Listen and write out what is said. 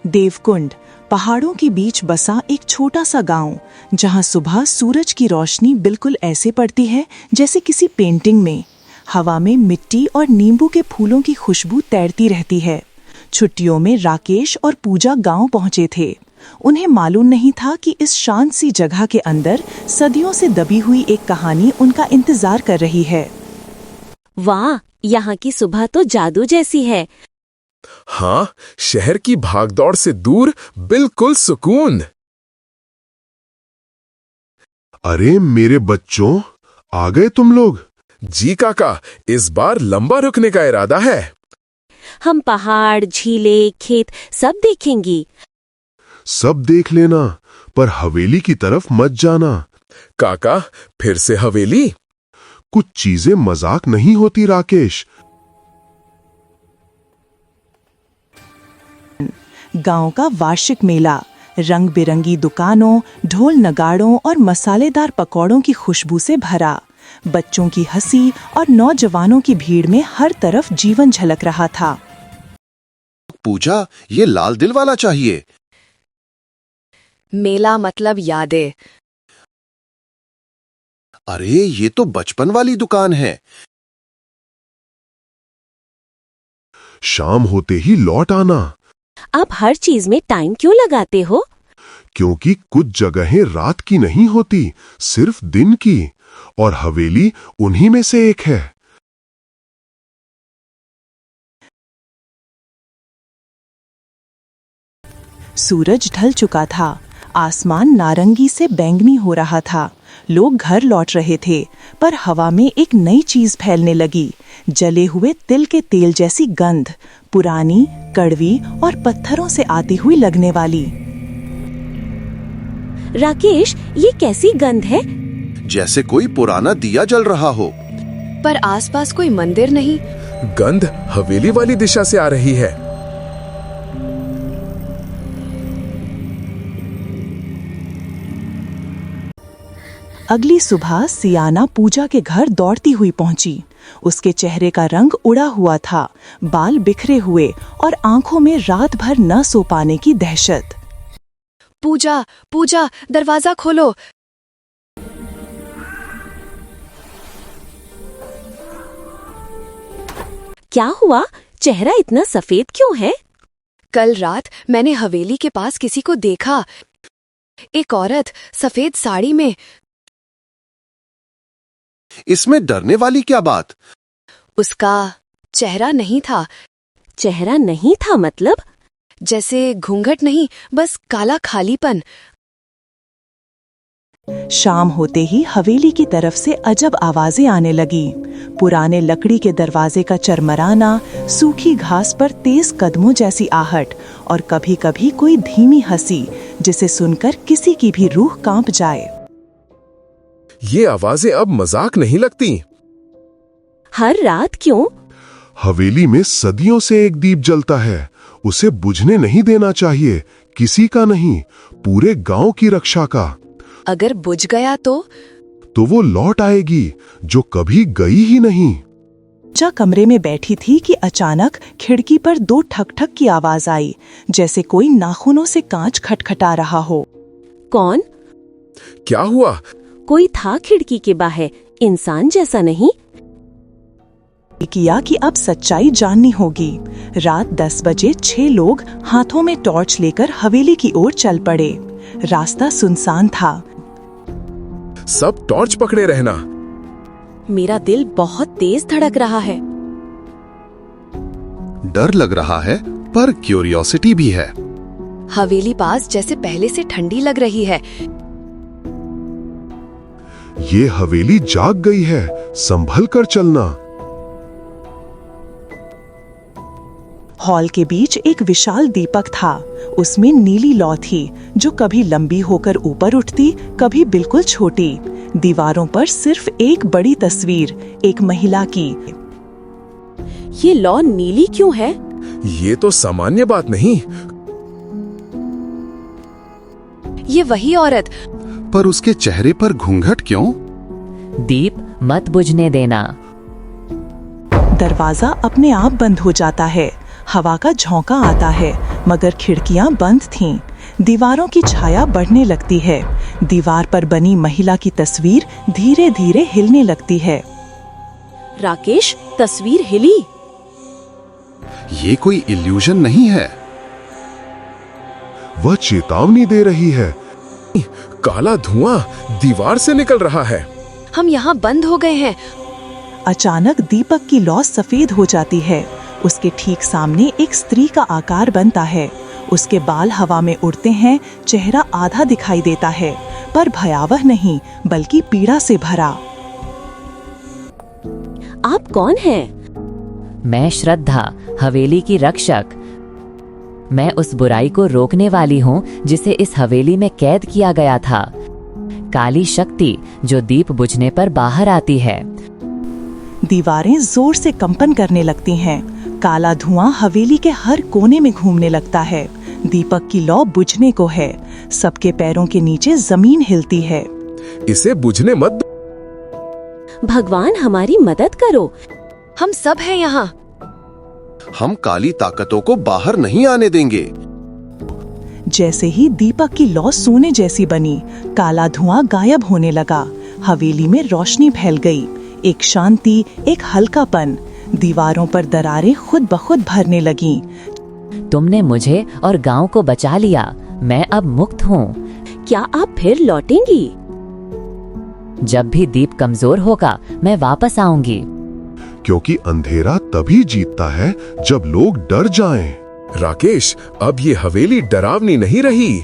देवकुंड पहाड़ों के बीच बसा एक छोटा सा गांव, जहां सुबह सूरज की रोशनी बिल्कुल ऐसे पड़ती है जैसे किसी पेंटिंग में। हवा में मिट्टी और नींबू के फूलों की खुशबू तैरती रहती है। छुट्टियों में राकेश और पूजा गांव पहुंचे थे। उन्हें मालूम नहीं था कि इस शांत सी जगह के अंदर सदियों से दबी हुई एक कहानी उनका इंतजार कर रही है। वाह, यहाँ की सुबह तो जादू जैसी है। हाँ, शहर की भागदौड़ से दूर बिल्कुल सुकून। अरे मेरे बच्चों, आ गए तुम लोग? जी काका, इस बार लंबा रुकने का इरादा है। हम पहाड़, झीलें, खेत सब देखेंगी। सब देख लेना, पर हवेली की तरफ मत जाना। काका, फिर से हवेली? कुछ चीजें मजाक नहीं होती राकेश। गांव का वार्षिक मेला रंग बिरंगी दुकानों, ढोल नगाड़ों और मसालेदार पकौड़ों की खुशबू से भरा। बच्चों की हंसी और नौजवानों की भीड़ में हर तरफ जीवन झलक रहा था। पूजा, ये लाल दिल वाला चाहिए। मेला मतलब यादें। अरे ये तो बचपन वाली दुकान है। शाम होते ही लौट आना। आप हर चीज में टाइम क्यों लगाते हो? क्योंकि कुछ जगहें रात की नहीं होती, सिर्फ दिन की, और हवेली उन्हीं में से एक है। सूरज ढल चुका था। आसमान नारंगी से बैंगनी हो रहा था। लोग घर लौट रहे थे, पर हवा में एक नई चीज फैलने लगी। जले हुए तिल के तेल जैसी गंध, पुरानी, कड़वी और पत्थरों से आती हुई लगने वाली। राकेश, ये कैसी गंध है? जैसे कोई पुराना दिया जल रहा हो। पर आसपास कोई मंदिर नहीं। गंध हवेली वाली दिशा से आ रही है। अगली सुबह सियाना पूजा के घर दौड़ती हुई पहुंची। उसके चेहरे का रंग उड़ा हुआ था, बाल बिखरे हुए और आंखों में रात भर न सो पाने की दहशत। पूजा, पूजा, दरवाजा खोलो। क्या हुआ? चेहरा इतना सफेद क्यों है? कल रात मैंने हवेली के पास किसी को देखा। एक औरत सफेद साड़ी में। इसमें डरने वाली क्या बात? उसका चेहरा नहीं था। चेहरा नहीं था मतलब? जैसे घूंघट नहीं, बस काला खालीपन। शाम होते ही हवेली की तरफ से अजब आवाजें आने लगी। पुराने लकड़ी के दरवाजे का चरमराना, सूखी घास पर तेज कदमों जैसी आहट और कभी-कभी कोई धीमी हंसी, जिसे सुनकर किसी की भी रूह कांप जाए। ये आवाजें अब मजाक नहीं लगती। हर रात क्यों? हवेली में सदियों से एक दीप जलता है, उसे बुझने नहीं देना चाहिए। किसी का नहीं, पूरे गांव की रक्षा का। अगर बुझ गया तो वो लौट आएगी, जो कभी गई ही नहीं। पूजा कमरे में बैठी थी कि अचानक खिड़की पर दो ठक ठक की आवाज आई, जैसे कोई नाखूनों से कांच खटखटा रहा हो। कौन? क्या हुआ? कोई था खिड़की के बाहर, इंसान जैसा नहीं। किया कि अब सच्चाई जाननी होगी। रात 10 बजे 6 लोग हाथों में टॉर्च लेकर हवेली की ओर चल पड़े। रास्ता सुनसान था। सब टॉर्च पकड़े रहना। मेरा दिल बहुत तेज धड़क रहा है। डर लग रहा है, पर क्यूरियोसिटी भी है। हवेली पास जैसे पहले से ठंडी लग रही है। ये हवेली जाग गई है, संभल कर चलना। हॉल के बीच एक विशाल दीपक था। उसमें नीली लौ थी, जो कभी लंबी होकर ऊपर उठती, कभी बिल्कुल छोटी। दीवारों पर सिर्फ एक बड़ी तस्वीर, एक महिला की। ये लौ नीली क्यों है? ये तो सामान्य बात नहीं। ये वही औरत। पर उसके चेहरे पर घूंघट क्यों? दीप मत बुझने देना। दरवाजा अपने आप बंद हो जाता है। हवा का झोंका आता है। मगर खिड़कियां बंद थीं। दीवारों की छाया बढ़ने लगती है। दीवार पर बनी महिला की तस्वीर धीरे धीरे हिलने लगती है। राकेश, तस्वीर हिली। ये कोई इल्यूजन नहीं है। वह चेतावनी दे रही है। काला धुआं दीवार से निकल रहा है। हम यहाँ बंद हो गए हैं। अचानक दीपक की लौ सफेद हो जाती है। उसके ठीक सामने एक स्त्री का आकार बनता है। उसके बाल हवा में उड़ते हैं, चेहरा आधा दिखाई देता है, पर भयावह नहीं बल्कि पीड़ा से भरा। आप कौन हैं? मैं श्रद्धा, हवेली की रक्षक। मैं उस बुराई को रोकने वाली हूँ जिसे इस हवेली में कैद किया गया था। काली शक्ति जो दीप बुझने पर बाहर आती है। दीवारें जोर से कंपन करने लगती हैं। काला धुआं हवेली के हर कोने में घूमने लगता है। दीपक की लौ बुझने को है। सबके पैरों के नीचे जमीन हिलती है। इसे बुझने मत। भगवान, हमारी मदद करो। हम सब हैं यहाँ। हम काली ताकतों को बाहर नहीं आने देंगे। जैसे ही दीपक की लौ सोने जैसी बनी, काला धुआं गायब होने लगा। हवेली में रोशनी फैल गई। एक शांति, एक हल्कापन। दीवारों पर दरारें खुद ब खुद भरने लगीं। तुमने मुझे और गांव को बचा लिया। मैं अब मुक्त हूँ। क्या आप फिर लौटेंगी? जब भी दीप कमजोर होगा मैं वापस आऊंगी। क्योंकि अंधेरा तभी जीतता है जब लोग डर जाएं। राकेश, अब ये हवेली डरावनी नहीं रही।